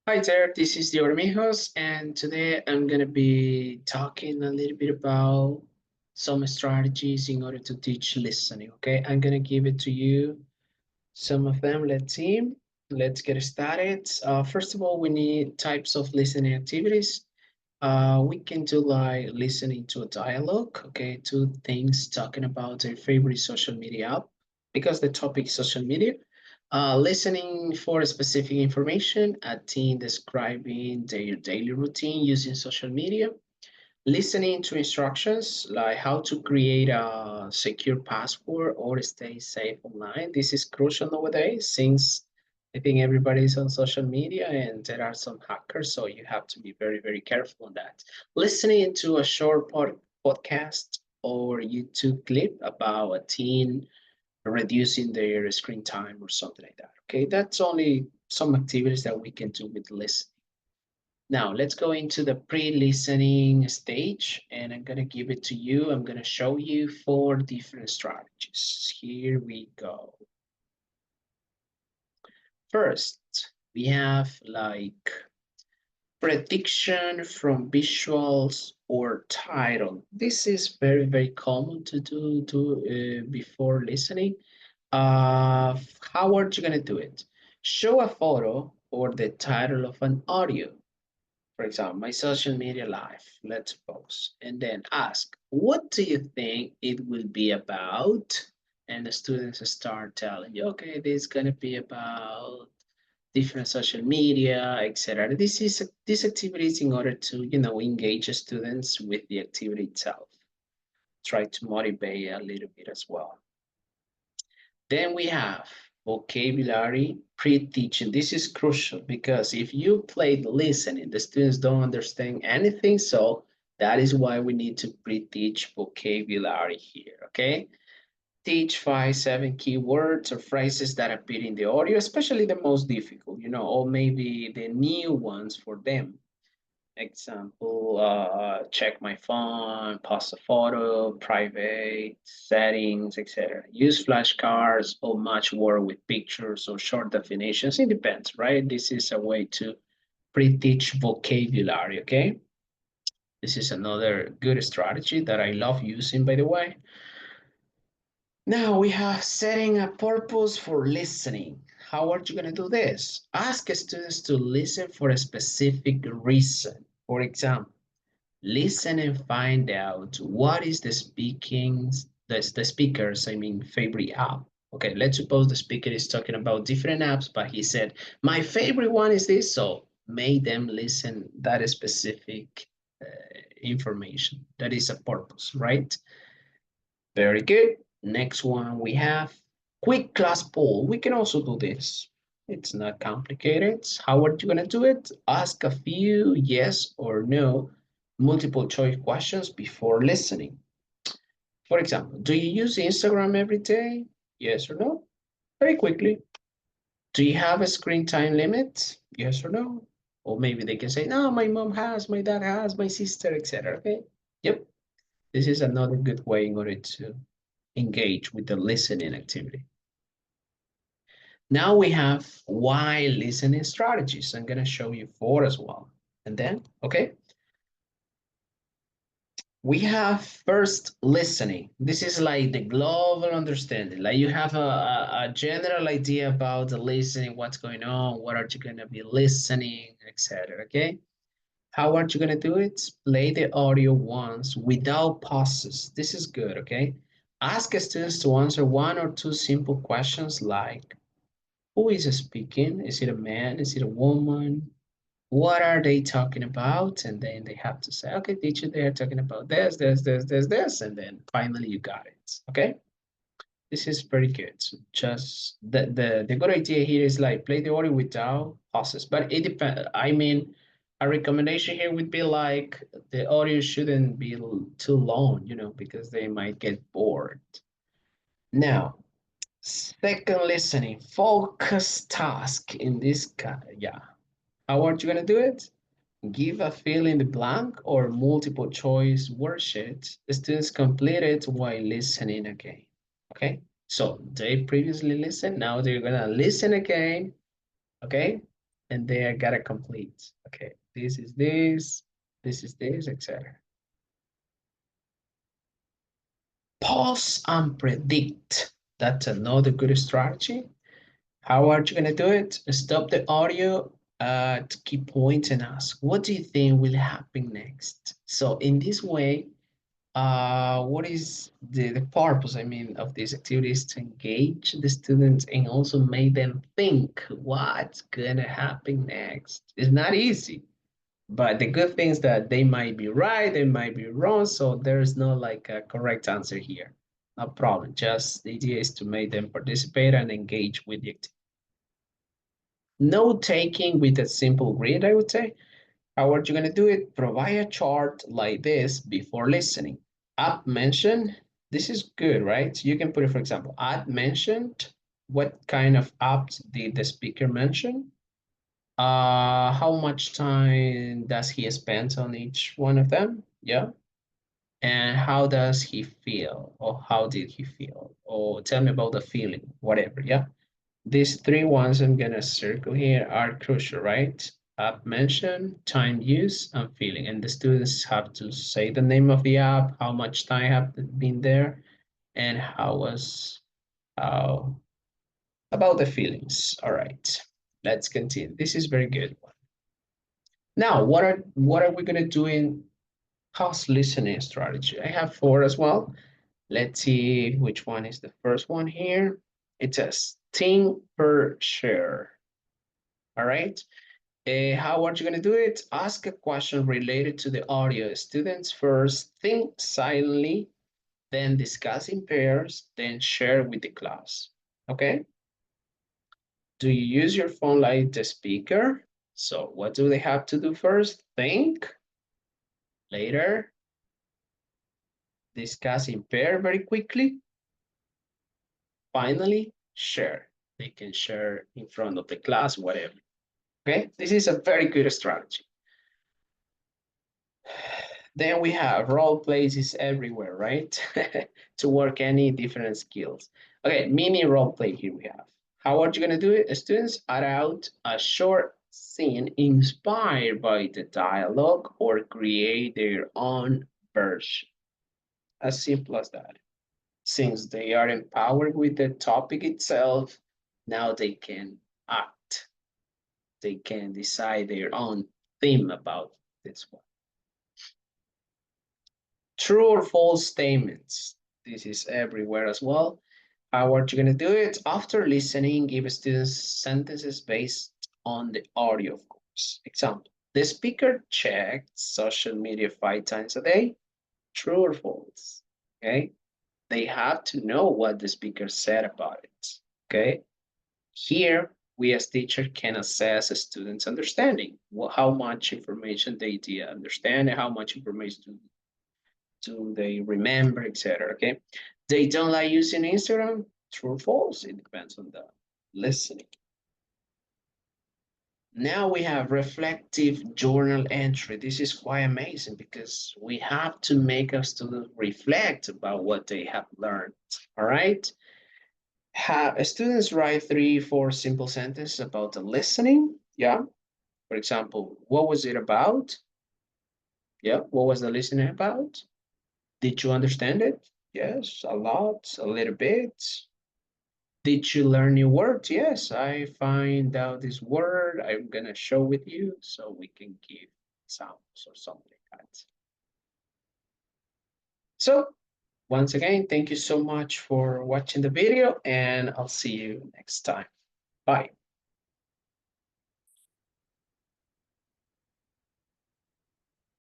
Hi there, this is Dior Mijos, and today I'm going to be talking a little bit about some strategies in order to teach listening. Okay, I'm going to give it to you, some of them. Let's see. Let's get started. First of all, we need types of listening activities. We can do like listening to a dialogue, okay, two things talking about their favorite social media app because the topic is social media. Listening for specific information, a teen describing their daily routine using social media. Listening to instructions like how to create a secure password or stay safe online. This is crucial nowadays since I think everybody's on social media and there are some hackers, so you have to be very, very careful on that. Listening to a short podcast or YouTube clip about a teen reducing their screen time or something like that. Okay, that's only some activities that we can do with listening. Now let's go into the pre-listening stage and I'm going to give it to you. I'm going to show you four different strategies. Here we go. First, we have like prediction from visuals or title. This is very, very common to do before listening. How are you going to do it? Show a photo or the title of an audio. For example, my social media life, let's suppose, and then ask, what do you think it will be about? And the students start telling you, okay, this is going to be about different social media, etc. This activity is in order to, engage the students with the activity itself. Try to motivate a little bit as well. Then we have vocabulary pre-teaching. This is crucial because if you play the listening, the students don't understand anything. So that is why we need to pre-teach vocabulary here, okay? Teach 5, 7 keywords or phrases that appear in the audio, especially the most difficult, or maybe the new ones for them. Example, check my phone, pause a photo, private, settings, etc. Use flashcards or much work with pictures or short definitions. It depends, right? This is a way to pre-teach vocabulary, okay? This is another good strategy that I love using, by the way. Now we have setting a purpose for listening. How are you going to do this? Ask students to listen for a specific reason. For example, listen and find out what is the speaker's, favorite app. Okay, let's suppose the speaker is talking about different apps, but he said, my favorite one is this, so make them listen that specific information. That is a purpose, right? Very good. Next one we have quick class poll. We can also do this. It's not complicated. How are you going to do it? Ask a few yes or no multiple choice questions before listening. For example, do you use Instagram every day? Yes or no? Very quickly. Do you have a screen time limit? Yes or no? Or maybe they can say, no, my mom has, my dad has, my sister, etc. Okay. Yep. This is another good way in order to engage with the listening activity. Now we have why listening strategies. I'm going to show you four as well. And then, okay, we have first listening. This is like the global understanding. Like you have a general idea about the listening, what's going on, what are you going to be listening, etc. Okay. How are you going to do it? Play the audio once without pauses. This is good, okay? Ask students to answer one or two simple questions like, who is speaking? Is it a man? Is it a woman? What are they talking about? And then they have to say, okay, teacher, they're talking about this. And then finally you got it, okay? This is very good. So just the good idea here is like play the audio without pauses, but it depends. A recommendation here would be like the audio shouldn't be too long, because they might get bored. Now, second listening, focus task in this yeah. How are you gonna do it? Give a fill in the blank or multiple choice worksheet. The students complete it while listening again. Okay, so they previously listened, now they're gonna listen again. Okay, And then I gotta complete. Okay, this is this is this, etc. Pause and predict. That's another good strategy. How are you gonna do it? Stop the audio at key points and ask, what do you think will happen next? So in this way, what is the purpose, I mean, of this activity is to engage the students and also make them think what's gonna happen next. It's not easy, but the good thing is that they might be right, they might be wrong, so there's no like a correct answer here. No problem. Just the idea is to make them participate and engage with the activity. Note taking with a simple grid, I would say. How are you going to do it? Provide a chart like this before listening. App mentioned, this is good, right? You can put it, for example, app mentioned, what kind of apps did the speaker mention? How much time does he spend on each one of them? Yeah. And how does he feel? Or how did he feel? Or tell me about the feeling, whatever, yeah. These three ones I'm gonna circle here are crucial, right? App mention, time use, and feeling. And the students have to say the name of the app, how much time have been there, and how about the feelings. All right, let's continue. This is very good one. Now, what are we gonna do in past listening strategy? I have four as well. Let's see which one is the first one here. It says think per share. All right. How are you going to do it? Ask a question related to the audio. Students first think silently, then discuss in pairs, then share with the class. Okay? Do you use your phone like the speaker? So what do they have to do first? Think, later, discuss in pair very quickly, finally, share. They can share in front of the class, whatever. Okay? This is a very good strategy. Then we have role plays is everywhere, right? To work any different skills. Okay, mini role play here we have. How are you gonna do it? Students add out a short scene inspired by the dialogue or create their own version. As simple as that. Since they are empowered with the topic itself, now they can act. They can decide their own theme about this one. True or false statements. This is everywhere as well. How are you going to do it? After listening, give students sentences based on the audio, of course. Example, the speaker checked social media 5 times a day. True or false? Okay. They have to know what the speaker said about it. Okay. Here, we as teacher can assess a student's understanding. How much information they did understand and how much information do they remember, etc. Okay, they don't like using Instagram. True or false? It depends on the listening. Now we have reflective journal entry. This is quite amazing because we have to make our students reflect about what they have learned. All right. Have students write 3, 4 simple sentences about the listening. Yeah. For example, what was it about? Yeah. What was the listening about? Did you understand it? Yes, a lot, a little bit. Did you learn new words? Yes, I find out this word. I'm gonna show with you so we can give sounds or something like that. So once again, thank you so much for watching the video and I'll see you next time. Bye.